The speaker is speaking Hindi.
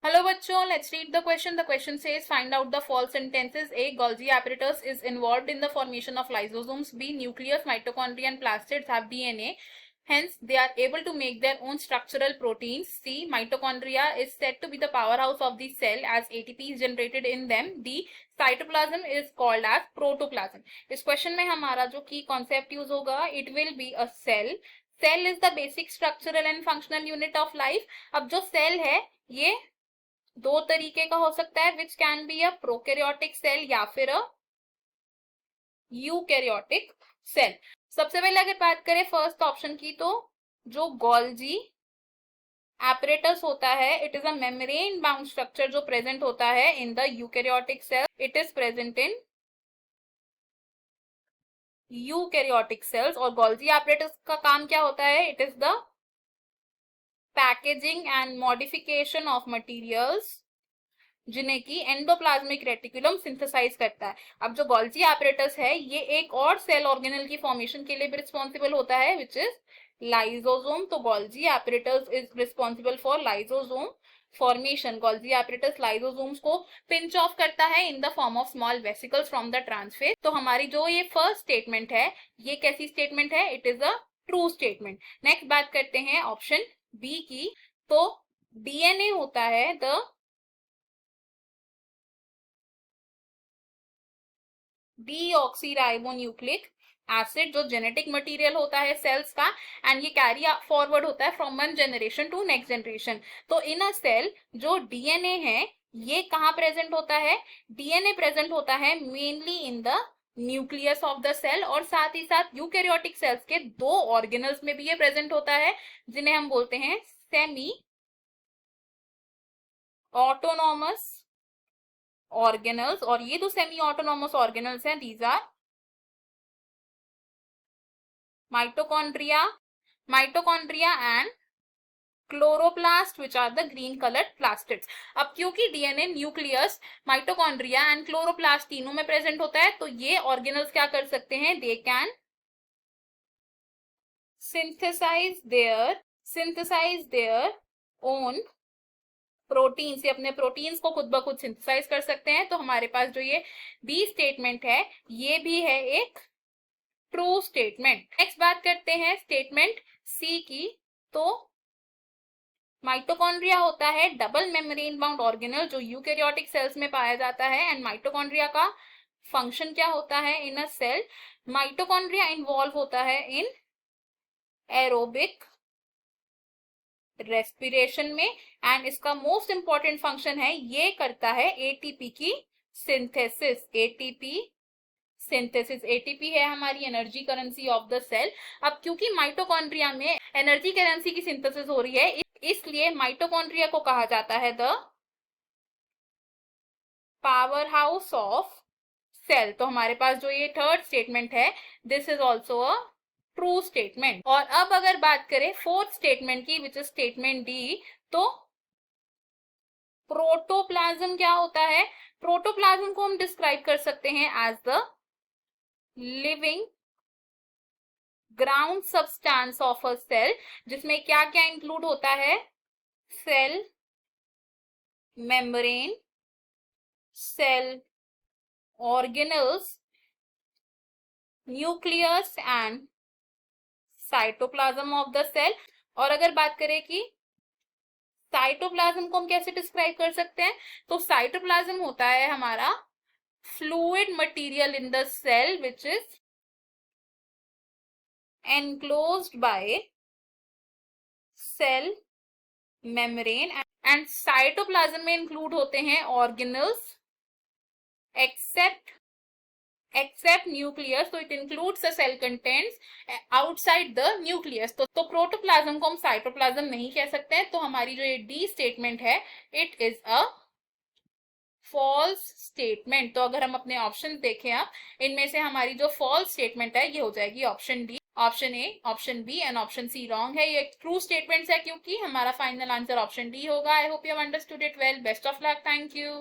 Hello bachcho, let's read the question. The question says find out the false sentences. A. Golgi apparatus is involved in the formation of lysosomes. B. Nucleus, mitochondria and plastids have DNA. Hence, they are able to make their own structural proteins. C. Mitochondria is said to be the powerhouse of the cell as ATP is generated in them. D. Cytoplasm is called as protoplasm. इस क्वेश्चन में हमारा जो की कॉन्सेप्ट यूज होगा, it will be a cell. Cell is the basic structural and functional unit of life. अब जो cell है ये दो तरीके का हो सकता है, which can be a prokaryotic cell या फिर अ यूकैरियोटिक सेल. सबसे पहले अगर बात करें फर्स्ट ऑप्शन की, तो जो गोल्जी एपरेटस होता है, it is a membrane bound structure जो प्रेजेंट होता है in the eukaryotic cell. It is present in eukaryotic cells. और गोल्जी एपरेटस का काम क्या होता है? It is the packaging and modification of materials जिन्हें की एंडोप्लाज्मिक रेटिकुलम सिंथेसाइज करता है. अब जो गोल्जी एपरेटस है, ये एक और सेल ऑर्गेनल की फॉर्मेशन के लिए भी रिस्पॉन्सिबल होता है, विच इज लाइसोसोम. तो Golgi apparatus is responsible for lysosome formation. Golgi apparatus lysosomes को पिंच ऑफ करता है in the form of small vesicles from the trans phase. तो हमारी जो ये फर्स्ट स्टेटमेंट है, ये कैसी स्टेटमेंट है? It is a true statement. Next बात करते हैं ऑप्शन बी की. तो डीएनए होता है द डीऑक्सीराइबोन्यूक्लिक एसिड, जो जेनेटिक मटेरियल होता है सेल्स का, एंड ये कैरी फॉरवर्ड होता है from one generation to next generation. तो इन अ सेल जो डीएनए है, ये कहाँ प्रेजेंट होता है? डीएनए प्रेजेंट होता है mainly in the nucleus of the cell, और साथ ही साथ यूकैरियोटिक सेल्स के दो ऑर्गेनल्स में भी ये प्रेजेंट होता है, जिन्हें हम बोलते हैं सेमी ऑटोनॉमस ऑर्गेनल्स. और ये जो सेमी ऑटोनॉमस ऑर्गेनल्स हैं, these are mitochondria and chloroplast, which are the green coloured plastids. अब क्योंकि DNA, nucleus, mitochondria and chloroplast तीनों में प्रेजेंट होता है, तो ये ऑर्गेनल्स क्या कर सकते हैं? They can synthesise their own protein से अपने प्रोटीन्स को खुद ब खुद सिंथेसाइज कर सकते हैं. तो हमारे पास जो ये बी स्टेटमेंट है, ये भी है एक ट्रू स्टेटमेंट. नेक्स्ट बात करते हैं स्टेटमेंट सी की. तो माइटोकॉन्ड्रिया होता है डबल मेम्ब्रेन बाउंड ऑर्गेनल जो यूकैरियोटिक सेल्स में पाया जाता है. एंड माइटोकॉन्ड्रिया का फंक्शन क्या होता है इन अ सेल? माइटोकॉन्ड्रिया इन्वॉल्व होता है इन एरोबिक रेस्पिरेशन में, एंड इसका मोस्ट इंपॉर्टेंट फंक्शन है, ये करता है एटीपी की सिंथेसिस. एटीपी है हमारी energy currency of the cell. अब क्योंकि माइटोकॉन्ड्रिया में एनर्जी करेंसी की सिंथेसिस हो रही है, इसलिए माइटोकॉन्ड्रिया को कहा जाता है the powerhouse of cell. तो हमारे पास जो ये थर्ड स्टेटमेंट है, this is also a true statement. और अब अगर बात करें फोर्थ स्टेटमेंट की, विच इज स्टेटमेंट डी. तो प्रोटोप्लाज्म क्या होता है? प्रोटोप्लाज्म को हम डिस्क्राइब कर सकते हैं as the living ground substance of a cell, जिसमें क्या क्या इंक्लूड होता है? Cell membrane, cell organelles, nucleus and cytoplasm of the cell. और अगर बात करें कि साइटोप्लाज्म को हम कैसे डिस्क्राइब कर सकते हैं, तो साइटोप्लाज्म होता है हमारा fluid material in the cell which is enclosed by cell membrane. And cytoplasm में इंक्लूड होते हैं organelles except nucleus. So it includes the cell contents outside the nucleus. तो प्रोटोप्लाज्म को हम साइटोप्लाज्म नहीं कह सकते हैं. तो हमारी जो ये डी स्टेटमेंट है, it is a false statement. तो अगर हम अपने ऑप्शन देखें, आप इनमें से हमारी जो फॉल्स स्टेटमेंट है, ये हो जाएगी option D, option A, option B and option C wrong है. ये ट्रू स्टेटमेंट्स है क्योंकि हमारा फाइनल आंसर ऑप्शन डी होगा. I hope you have understood it well. Best of luck. Thank you.